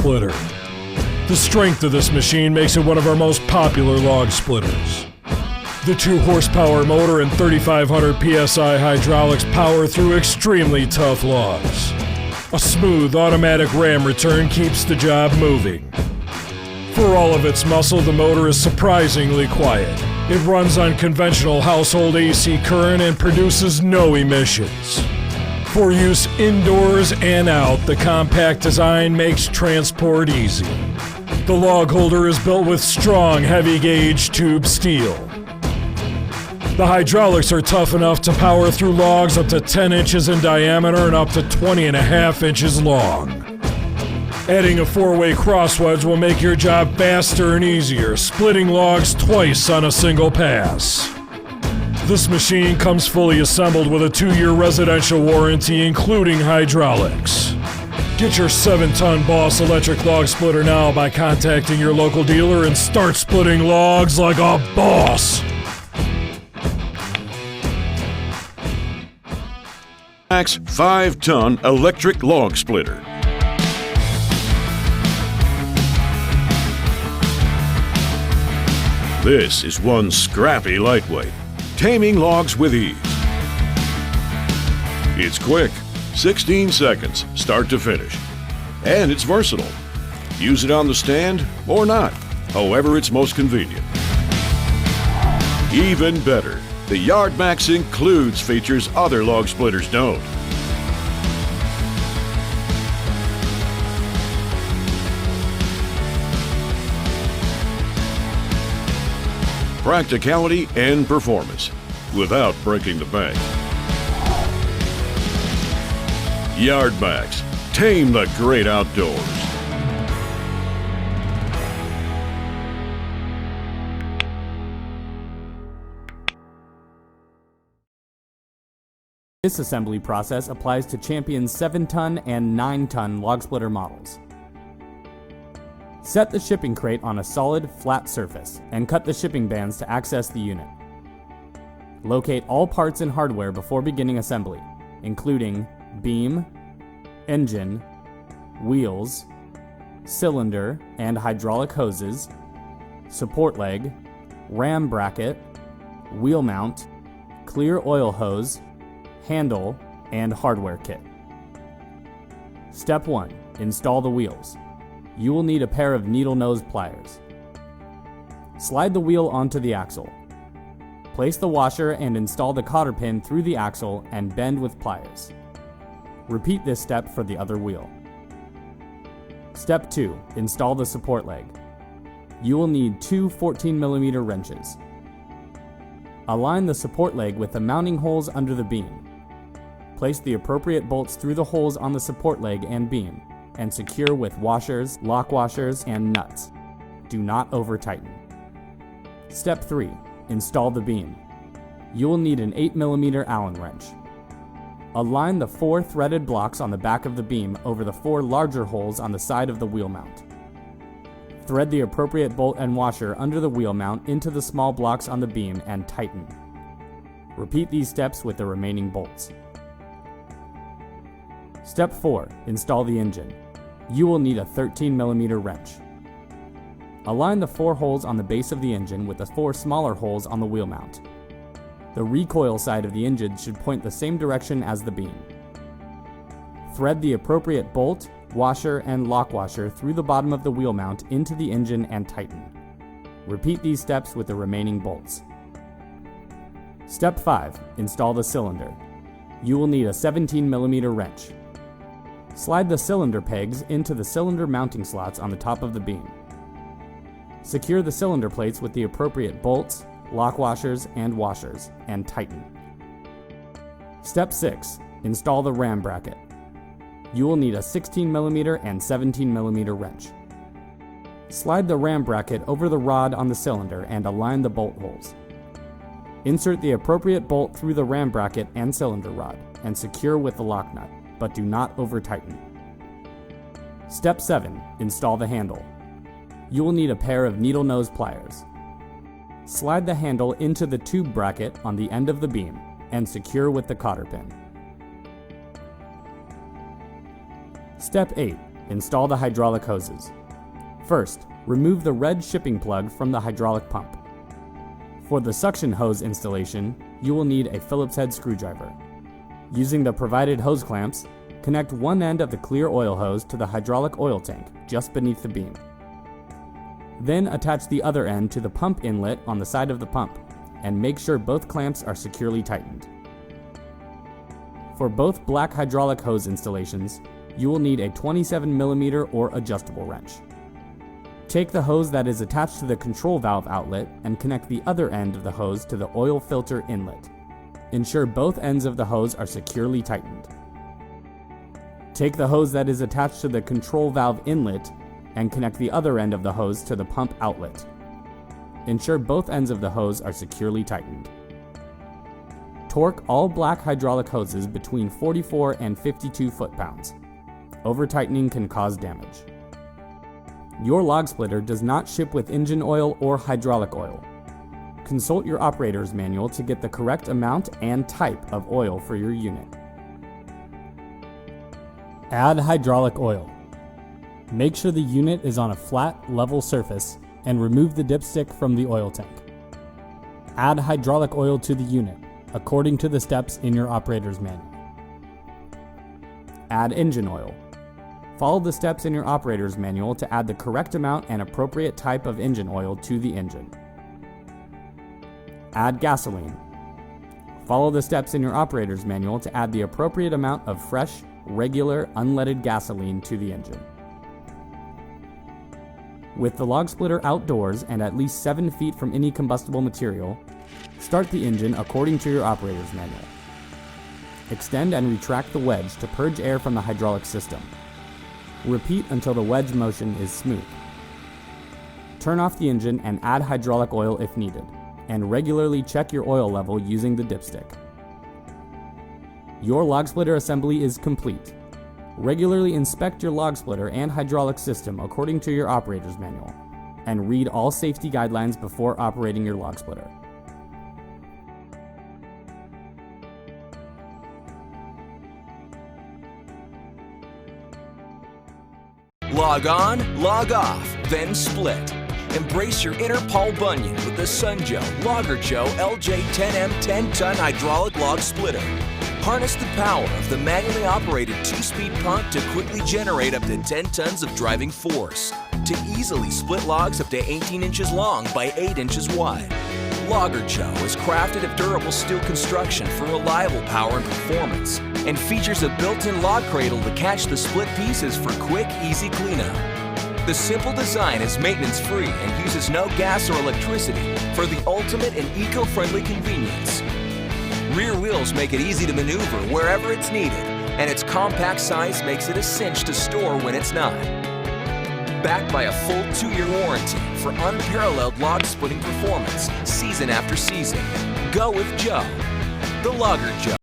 splitter. The strength of this machine makes it one of our most popular log splitters. The 2 horsepower motor and 3,500 psi hydraulics power through extremely tough logs. A smooth automatic ram return keeps the job moving. For all of its muscle, the motor is surprisingly quiet. It runs on conventional household AC current and produces no emissions. For use indoors and out, the compact design makes transport easy. The log holder is built with strong, heavy-gauge tube steel. The hydraulics are tough enough to power through logs up to 10 inches in diameter and up to 20.5 inches long. Adding a 4-way cross wedge will make your job faster and easier, splitting logs twice on a single pass. This machine comes fully assembled with a 2-year residential warranty, including hydraulics. Get your 7-ton Boss electric log splitter now by contacting your local dealer and start splitting logs like a boss. YARDMAX 5-ton electric log splitter. This is one scrappy lightweight, taming logs with ease. It's quick, 16 seconds, start to finish. And it's versatile. Use it on the stand or not, however it's most convenient. Even better, the YARDMAX includes features other log splitters don't. Practicality and performance without breaking the bank. YARDMAX, tame the great outdoors. This assembly process applies to Champion's 7-ton and 9-ton log splitter models. Set the shipping crate on a solid, flat surface and cut the shipping bands to access the unit. Locate all parts and hardware before beginning assembly, including beam, engine, wheels, cylinder and hydraulic hoses, support leg, ram bracket, wheel mount, clear oil hose, handle, and hardware kit. Step 1. Install the wheels. You will need a pair of needle nose pliers. Slide the wheel onto the axle. Place the washer and install the cotter pin through the axle and bend with pliers. Repeat this step for the other wheel. Step 2. Install the support leg. You will need 2 14mm wrenches. Align the support leg with the mounting holes under the beam. Place the appropriate bolts through the holes on the support leg and beam, and secure with washers, lock washers, and nuts. Do not over-tighten. Step 3. Install the beam. You will need an 8mm Allen wrench. Align the 4 threaded blocks on the back of the beam over the 4 larger holes on the side of the wheel mount. Thread the appropriate bolt and washer under the wheel mount into the small blocks on the beam and tighten. Repeat these steps with the remaining bolts. Step 4. Install the engine. You will need a 13mm wrench. Align the 4 holes on the base of the engine with the 4 smaller holes on the wheel mount. The recoil side of the engine should point the same direction as the beam. Thread the appropriate bolt, washer, and lock washer through the bottom of the wheel mount into the engine and tighten. Repeat these steps with the remaining bolts. Step 5. Install the cylinder. You will need a 17mm wrench. Slide the cylinder pegs into the cylinder mounting slots on the top of the beam. Secure the cylinder plates with the appropriate bolts, lock washers, and washers, and tighten. Step 6. Install the ram bracket. You will need a 16mm and 17mm wrench. Slide the ram bracket over the rod on the cylinder and align the bolt holes. Insert the appropriate bolt through the ram bracket and cylinder rod, and secure with the lock nut, but do not over-tighten. Step 7. Install the handle. You will need a pair of needle nose pliers. Slide the handle into the tube bracket on the end of the beam and secure with the cotter pin. Step 8. Install the hydraulic hoses. First, remove the red shipping plug from the hydraulic pump. For the suction hose installation, you will need a Phillips head screwdriver. Using the provided hose clamps, connect one end of the clear oil hose to the hydraulic oil tank just beneath the beam. Then attach the other end to the pump inlet on the side of the pump, and make sure both clamps are securely tightened. For both black hydraulic hose installations, you will need a 27mm or adjustable wrench. Take the hose that is attached to the control valve outlet and connect the other end of the hose to the oil filter inlet. Ensure both ends of the hose are securely tightened. Take the hose that is attached to the control valve inlet and connect the other end of the hose to the pump outlet. Ensure both ends of the hose are securely tightened. Torque all black hydraulic hoses between 44 and 52 foot-pounds. Over-tightening can cause damage. Your log splitter does not ship with engine oil or hydraulic oil. Consult your operator's manual to get the correct amount and type of oil for your unit. Add hydraulic oil. Make sure the unit is on a flat, level surface and remove the dipstick from the oil tank. Add hydraulic oil to the unit, according to the steps in your operator's manual. Add engine oil. Follow the steps in your operator's manual to add the correct amount and appropriate type of engine oil to the engine. Add gasoline. Follow the steps in your operator's manual to add the appropriate amount of fresh, regular, unleaded gasoline to the engine. With the log splitter outdoors and at least 7 feet from any combustible material, start the engine according to your operator's manual. Extend and retract the wedge to purge air from the hydraulic system. Repeat until the wedge motion is smooth. Turn off the engine and add hydraulic oil if needed, and regularly check your oil level using the dipstick. Your log splitter assembly is complete. Regularly inspect your log splitter and hydraulic system according to your operator's manual, and read all safety guidelines before operating your log splitter. Log on, log off, then split. Embrace your inner Paul Bunyan with the Sunjoe Logger Joe LJ10M 10-ton hydraulic log splitter. Harness the power of the manually operated 2-speed pump to quickly generate up to 10 tons of driving force, to easily split logs up to 18 inches long by 8 inches wide. Logger Joe is crafted of durable steel construction for reliable power and performance, and features a built-in log cradle to catch the split pieces for quick, easy cleanup. The simple design is maintenance-free and uses no gas or electricity for the ultimate and eco-friendly convenience. Rear wheels make it easy to maneuver wherever it's needed, and its compact size makes it a cinch to store when it's not. Backed by a full 2-year warranty for unparalleled log splitting performance, season after season. Go with Joe, the Logger Joe.